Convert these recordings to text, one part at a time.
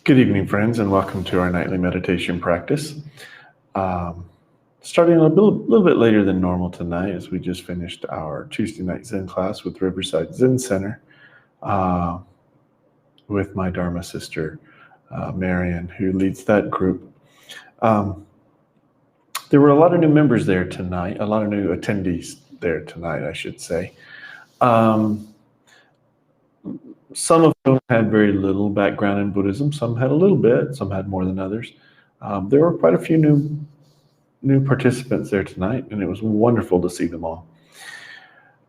Good evening, friends, and welcome to our nightly meditation practice. Starting a little bit later than normal tonight, as we just finished our Tuesday night Zen class with Riverside Zen Center with my Dharma sister, Marian, who leads that group. There were a lot of new members there tonight, a lot of new attendees there tonight, I should say. Some of them had very little background in Buddhism. Some had a little bit. Some had more than others. There were quite a few new participants there tonight, and it was wonderful to see them all.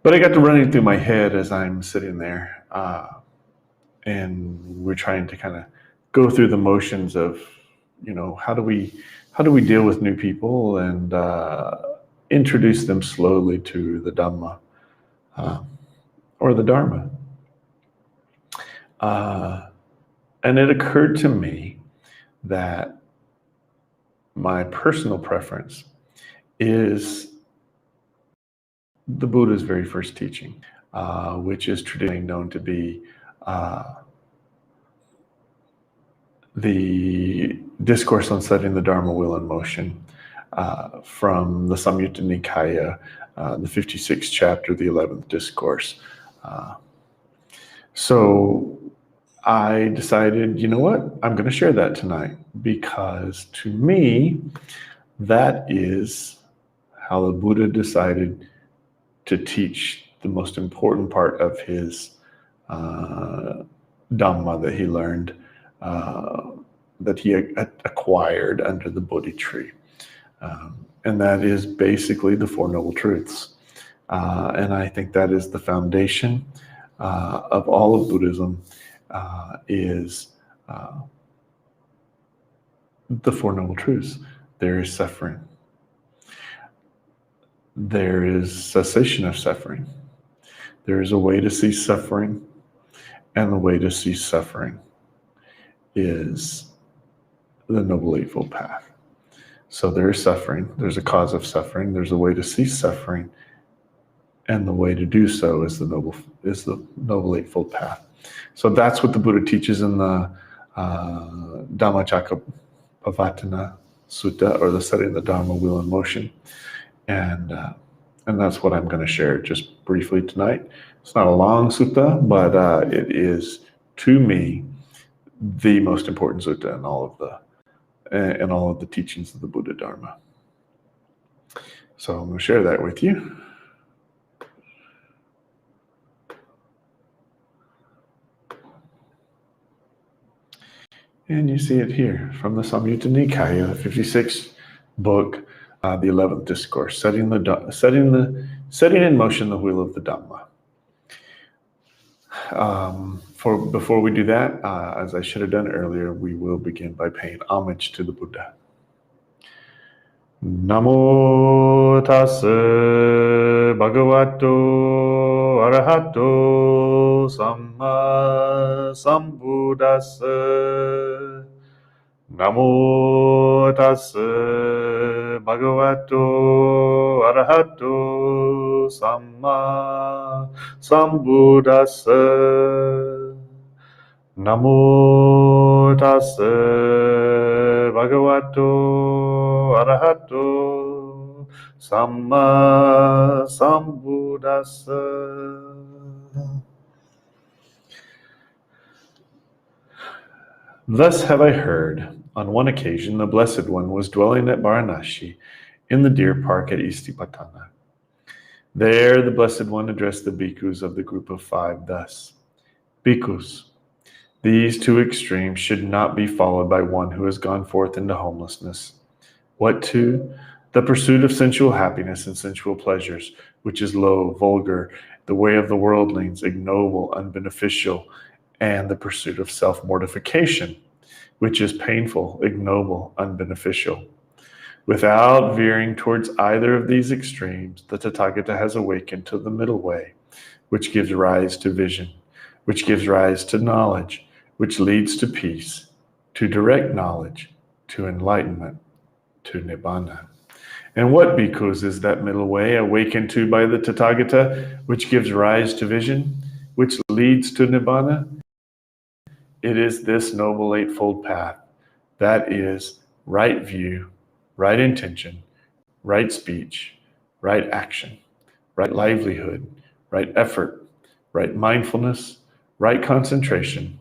But I got to running through my head as I'm sitting there, and we're trying to kind of go through the motions of, how do we deal with new people and introduce them slowly to the Dhamma or the Dharma. And it occurred to me that my personal preference is the Buddha's very first teaching, which is traditionally known to be the discourse on setting the Dharma wheel in motion from the Samyutta Nikaya, the 56th chapter, the 11th discourse. So I decided, you know what, I'm going to share that tonight, because to me, that is how the Buddha decided to teach the most important part of his Dhamma that he learned, that he acquired under the Bodhi tree. And that is basically the Four Noble Truths. And I think that is the foundation of all of Buddhism, is the Four Noble Truths. There is suffering. There is cessation of suffering. There is a way to cease suffering, and the way to cease suffering is the Noble Eightfold Path. So there is suffering. There's a cause of suffering. There's a way to cease suffering, and the way to do so is the Noble Eightfold Path. So that's what the Buddha teaches in the Dhammacakkappavattana Sutta, or the setting the Dharma wheel in motion. And that's what I'm going to share just briefly tonight. It's not a long sutta, but it is, to me, the most important sutta in all of the teachings of the Buddha Dharma. So I'm going to share that with you. And you see it here from the Samyutta Nikaya, the 56th book, the 11th discourse, setting in motion the wheel of the Dhamma. Before we do that, as I should have done earlier, we will begin by paying homage to the Buddha. Namo tassa bhagavato arahato samma sambuddhassa. Namo tassa bhagavato arahato samma sambuddhassa. Namo tassa bhagavato arahato samma sambuddhassa. Thus have I heard, on one occasion the Blessed One was dwelling at Varanasi in the deer park at Istipatana. There the Blessed One addressed the bhikkhus of the group of 5 thus: Bhikkhus, these two extremes should not be followed by one who has gone forth into homelessness. What two? The pursuit of sensual happiness and sensual pleasures, which is low, vulgar, the way of the worldlings, ignoble, unbeneficial, and the pursuit of self-mortification, which is painful, ignoble, unbeneficial. Without veering towards either of these extremes, the Tathagata has awakened to the middle way, which gives rise to vision, which gives rise to knowledge, which leads to peace, to direct knowledge, to enlightenment, to nibbana. And what, bhikkhus, is that middle way awakened to by the Tathagata, which gives rise to vision, which leads to nibbana? It is this Noble Eightfold Path that is right view, right intention, right speech, right action, right livelihood, right effort, right mindfulness, right concentration.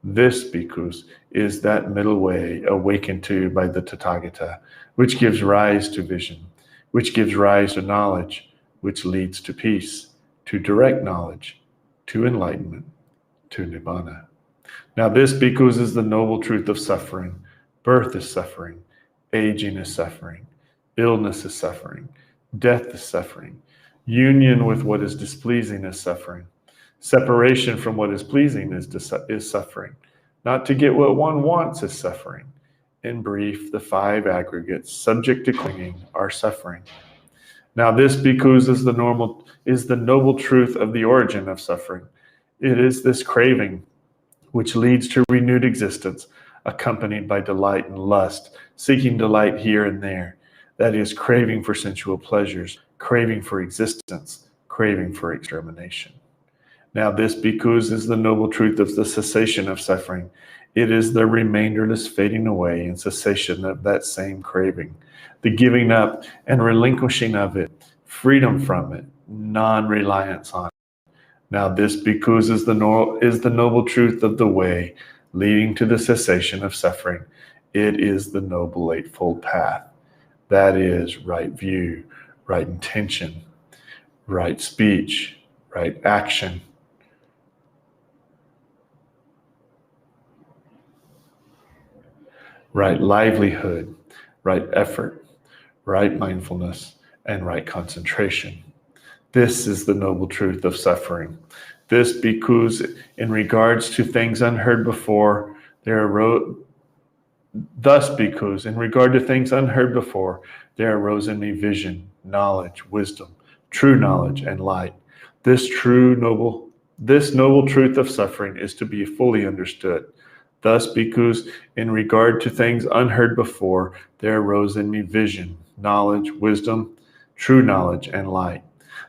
This, bhikkhus, is that middle way awakened to by the Tathagata, which gives rise to vision, which gives rise to knowledge, which leads to peace, to direct knowledge, to enlightenment, to nibbana. Now this, bhikkhus, is the noble truth of suffering. Birth is suffering, aging is suffering, illness is suffering, death is suffering, union with what is displeasing is suffering, separation from what is pleasing is suffering. Not to get what one wants is suffering. In brief, the five aggregates subject to clinging are suffering. Now this, bhikkhus, is the noble truth of the origin of suffering. It is this craving which leads to renewed existence, accompanied by delight and lust, seeking delight here and there. That is, craving for sensual pleasures, craving for existence, craving for extermination. Now this, bhikkhus, is the noble truth of the cessation of suffering. It is the remainderless fading away and cessation of that same craving, the giving up and relinquishing of it, freedom from it, non-reliance on it. Now this, bhikkhus, is the noble truth of the way leading to the cessation of suffering. It is the Noble Eightfold Path. That is right view, right intention, right speech, right action, right livelihood, right effort, right mindfulness, and right concentration. This is the noble truth of suffering. This, bhikkhus, in regards to things unheard before, thus, bhikkhus, in regard to things unheard before, there arose in me vision, knowledge, wisdom, true knowledge, and light. This noble truth of suffering is to be fully understood. Thus, bhikkhus, in regard to things unheard before, there arose in me vision, knowledge, wisdom, true knowledge, and light.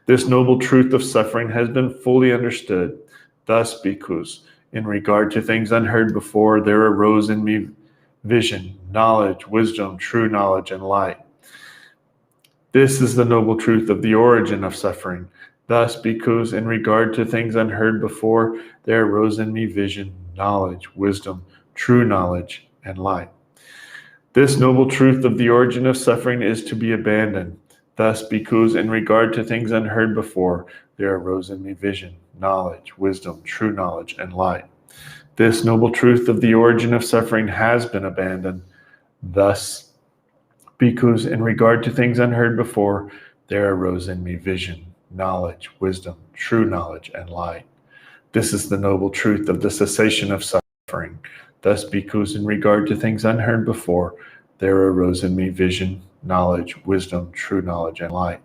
This noble truth of suffering has been fully understood. Thus, bhikkhus, in regard to things unheard before, there arose in me vision, knowledge, wisdom, true knowledge, and light. This is the noble truth of the origin of suffering. Thus, bhikkhus, in regard to things unheard before, there arose in me vision, knowledge, wisdom, true knowledge, and light. This noble truth of the origin of suffering is to be abandoned. Thus, bhikkhus, in regard to things unheard before, there arose in me vision, knowledge, wisdom, true knowledge, and light. This noble truth of the origin of suffering has been abandoned. Thus, bhikkhus, in regard to things unheard before, there arose in me vision, knowledge, wisdom, true knowledge, and light. This is the noble truth of the cessation of suffering. Thus, bhikkhus, in regard to things unheard before, there arose in me vision, knowledge, wisdom, true knowledge, and light.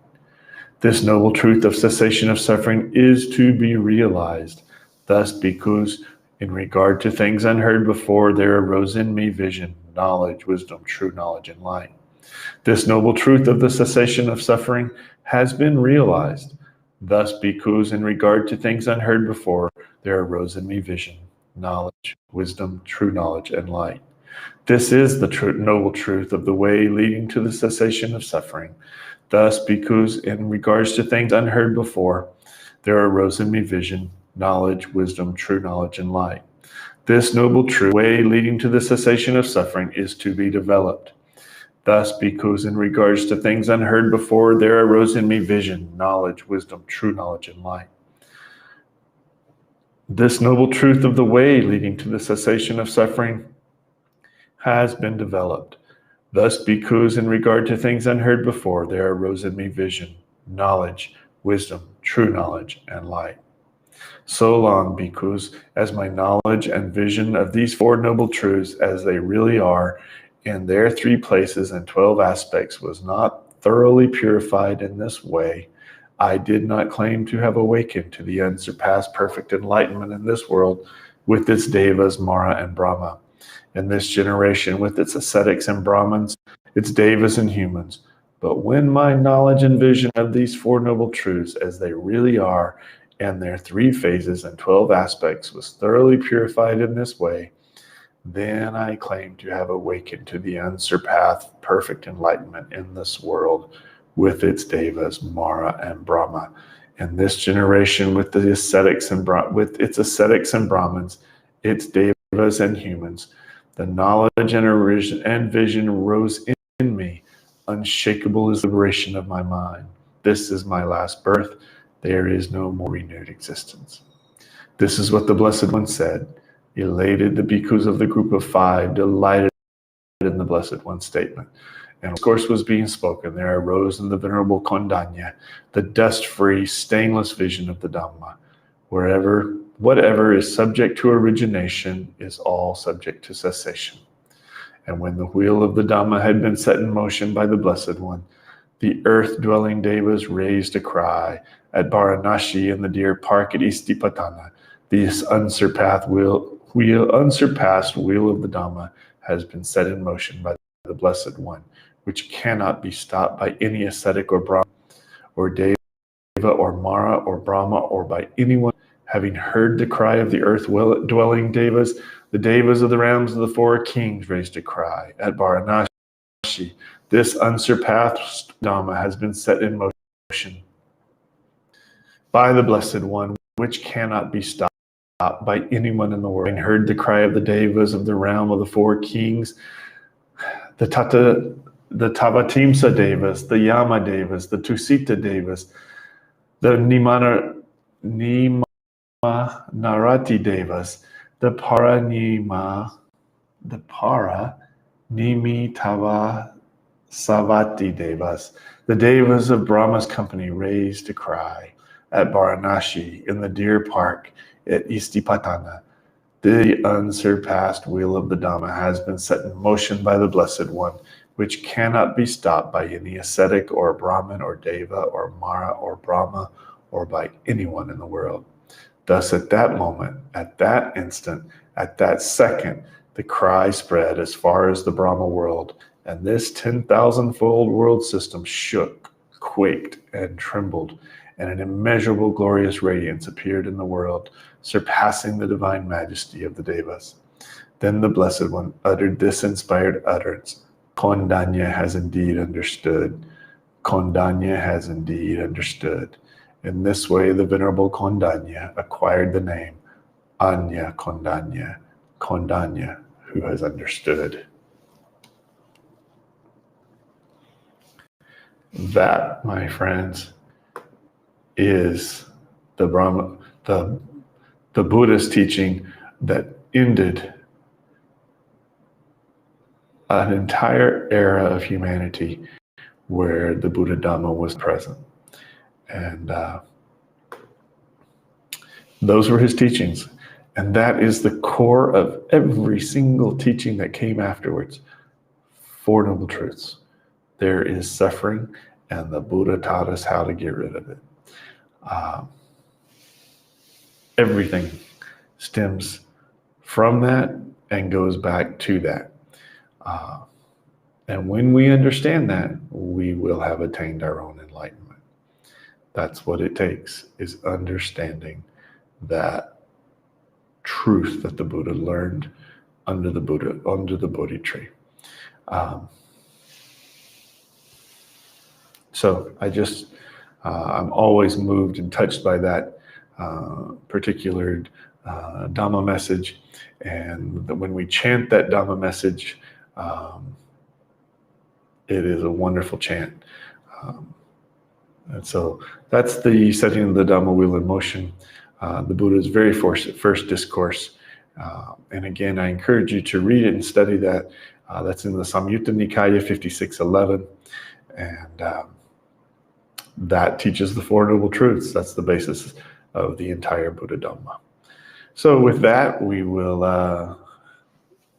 This noble truth of cessation of suffering is to be realized. Thus, bhikkhus, in regard to things unheard before, there arose in me vision, knowledge, wisdom, true knowledge, and light. This noble truth of the cessation of suffering has been realized. Thus, bhikkhus, in regard to things unheard before, there arose in me vision, knowledge, wisdom, true knowledge, and light. This is the noble truth of the way leading to the cessation of suffering. Thus, bhikkhus, in regards to things unheard before, there arose in me vision, knowledge, wisdom, true knowledge, and light. This noble truth, way leading to the cessation of suffering, is to be developed. Thus, bhikkhus, in regards to things unheard before, there arose in me vision, knowledge, wisdom, true knowledge, and light. This noble truth of the way leading to the cessation of suffering has been developed. Thus, bhikkhus, in regard to things unheard before, there arose in me vision, knowledge, wisdom, true knowledge, and light. So long, bhikkhus, as my knowledge and vision of these four noble truths as they really are, in their 3 places and 12 aspects, was not thoroughly purified in this way, I did not claim to have awakened to the unsurpassed perfect enlightenment in this world with its devas, Mara, and Brahma, in this generation with its ascetics and Brahmins, its devas and humans. But when my knowledge and vision of these 4 noble truths as they really are and their 3 phases and 12 aspects was thoroughly purified in this way, then I claim to have awakened to the unsurpassed perfect enlightenment in this world with its devas, Mara, and Brahma. In this generation, with its ascetics and Brahmins, its devas and humans, the knowledge and vision rose in me. Unshakable is the liberation of my mind. This is my last birth. There is no more renewed existence. This is what the Blessed One said. Elated, the bhikkhus of the group of 5 delighted in the Blessed One's statement. And discourse was being spoken. There arose in the Venerable Kondanya the dust-free, stainless vision of the Dhamma. Whatever is subject to origination is all subject to cessation. And when the wheel of the Dhamma had been set in motion by the Blessed One, the earth-dwelling devas raised a cry. At Varanasi in the deer park at Istipatana, this unsurpassed wheel of the Dhamma has been set in motion by the Blessed One, which cannot be stopped by any ascetic or Brahma or Deva or Mara or Brahma or by anyone. Having heard the cry of the earth-dwelling devas, the devas of the realms of the 4 kings raised a cry. At Varanasi, this unsurpassed Dhamma has been set in motion by the Blessed One, which cannot be stopped by anyone in the world. Having heard the cry of the devas of the realm of the 4 kings, the Tavatimsa devas, the Yama devas, the Tusita devas, the Narati devas, the Paranimi Savati devas, the devas of Brahma's company raised a cry. At Varanasi in the deer park at Istipatana, the unsurpassed wheel of the Dhamma has been set in motion by the Blessed One, which cannot be stopped by any ascetic or Brahmin or Deva or Mara or Brahma or by anyone in the world. Thus at that moment, at that instant, at that second, the cry spread as far as the Brahma world, and this 10,000-fold world system shook, quaked, and trembled, and an immeasurable glorious radiance appeared in the world, surpassing the divine majesty of the devas. Then the Blessed One uttered this inspired utterance. Kondanya has indeed understood. Kondanya has indeed understood. In this way, the Venerable Kondanya acquired the name Anya Kondanya, Kondanya, who has understood. That, my friends, is the Buddha's teaching that ended an entire era of humanity where the Buddha Dhamma was present. And those were his teachings. And that is the core of every single teaching that came afterwards. 4 Noble Truths. There is suffering, and the Buddha taught us how to get rid of it. Everything stems from that and goes back to that. And when we understand that, we will have attained our own enlightenment. That's what it takes, is understanding that truth that the Buddha learned under the Bodhi tree. So I'm always moved and touched by that particular Dhamma message. And when we chant that Dhamma message, it is a wonderful chant. And so that's the setting of the Dhamma wheel in motion, the Buddha's very first discourse. And again, I encourage you to read it and study that. That's in the Samyutta Nikaya 5611. And that teaches the 4 Noble Truths. That's the basis of the entire Buddha Dhamma. So with that, we will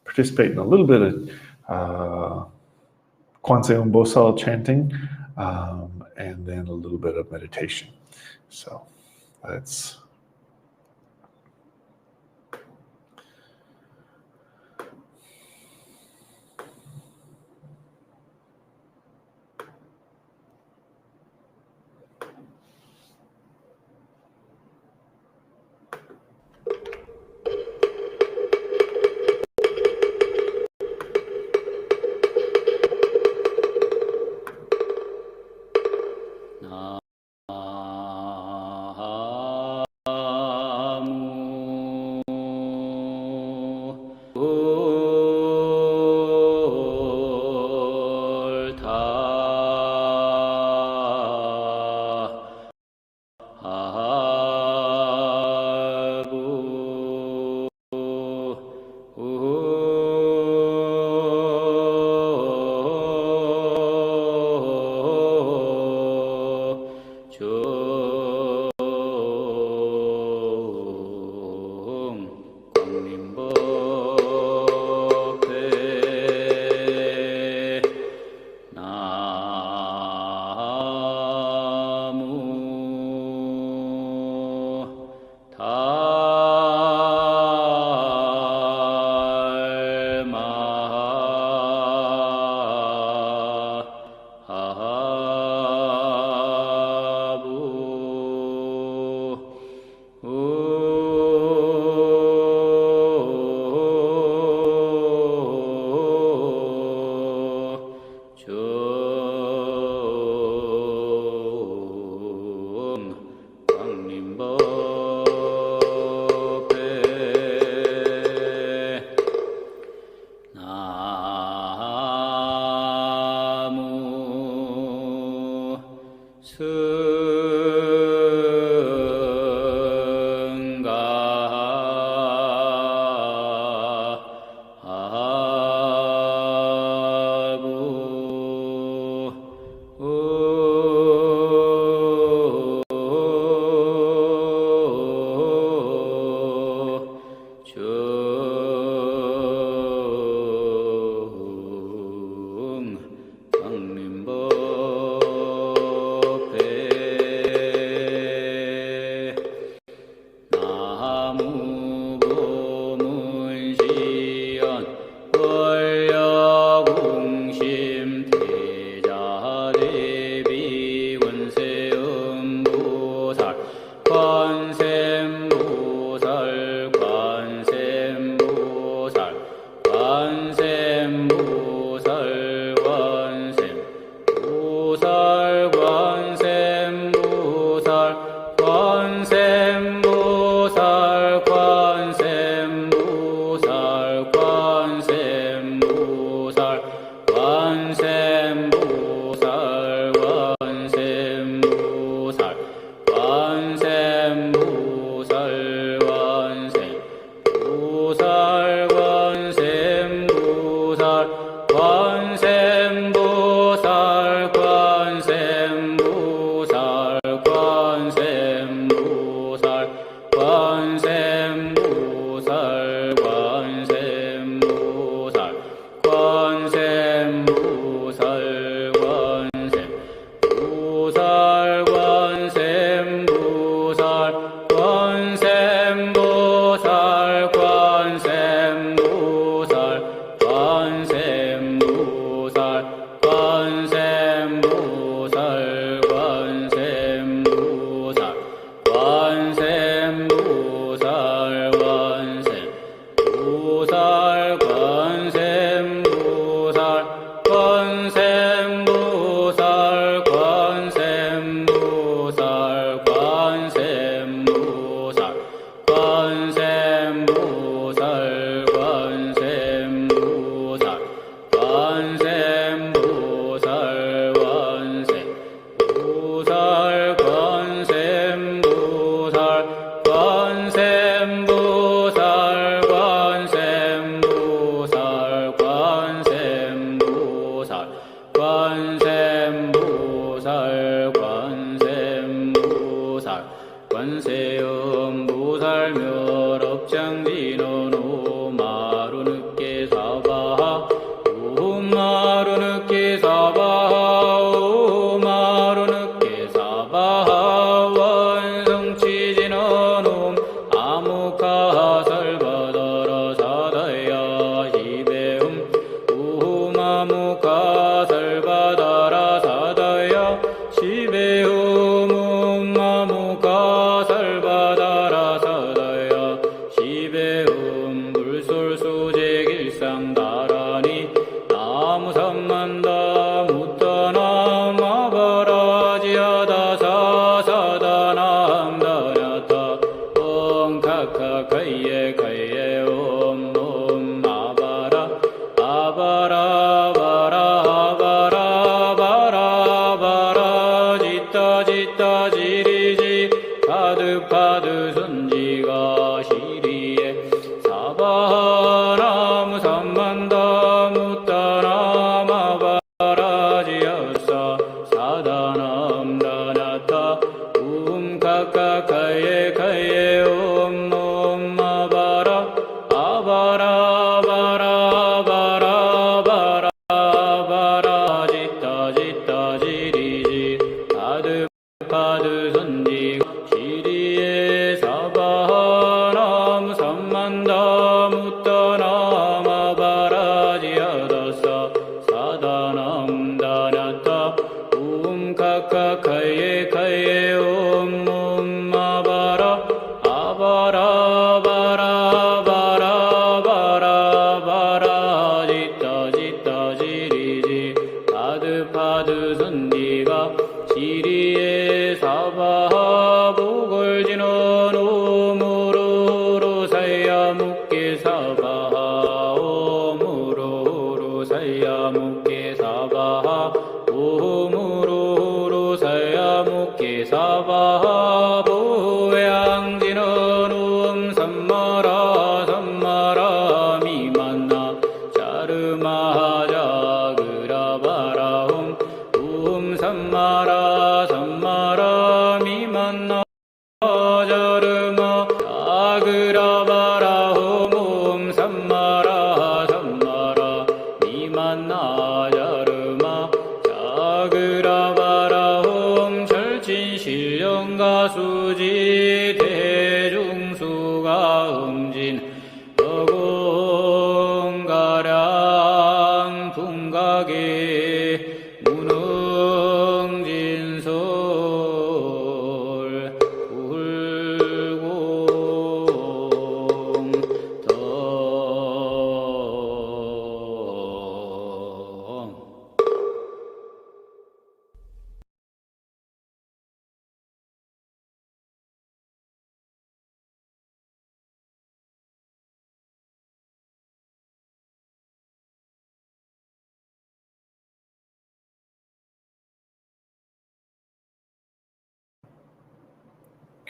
participate in a little bit of Kwanseum Bosal chanting, and then a little bit of meditation. So let's...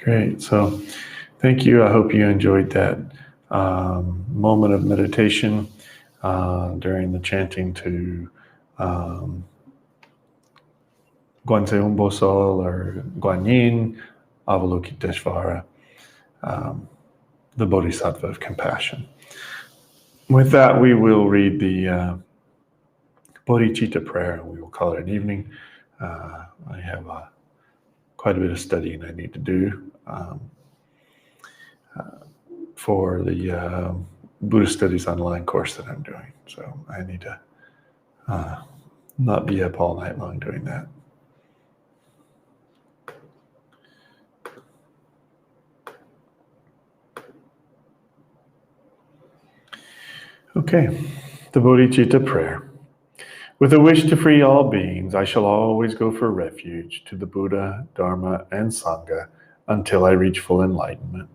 Great. So thank you. I hope you enjoyed that moment of meditation during the chanting to Guanseum Bosol or Guanyin Avalokiteshvara, the Bodhisattva of compassion. With that, we will read the Bodhicitta prayer and we will call it an evening. I have quite a bit of studying I need to do for the Buddhist Studies Online course that I'm doing. So I need to not be up all night long doing that. Okay, the bodhicitta prayer. With a wish to free all beings, I shall always go for refuge to the Buddha, Dharma, and Sangha until I reach full enlightenment.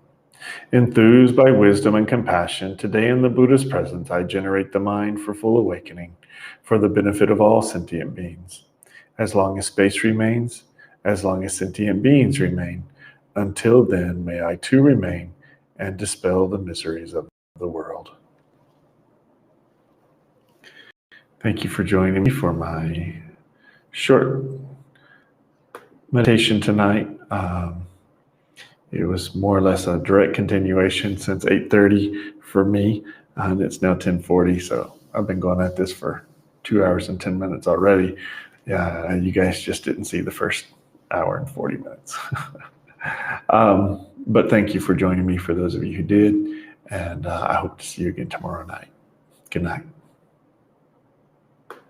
Enthused by wisdom and compassion, today in the Buddha's presence, I generate the mind for full awakening, for the benefit of all sentient beings. As long as space remains, as long as sentient beings remain, until then may I too remain and dispel the miseries of the world. Thank you for joining me for my short meditation tonight. It was more or less a direct continuation since 8:30 for me, and it's now 10:40, so I've been going at this for 2 hours and 10 minutes already. Yeah, you guys just didn't see the first hour and 40 minutes. But thank you for joining me, for those of you who did, and I hope to see you again tomorrow night. Good night.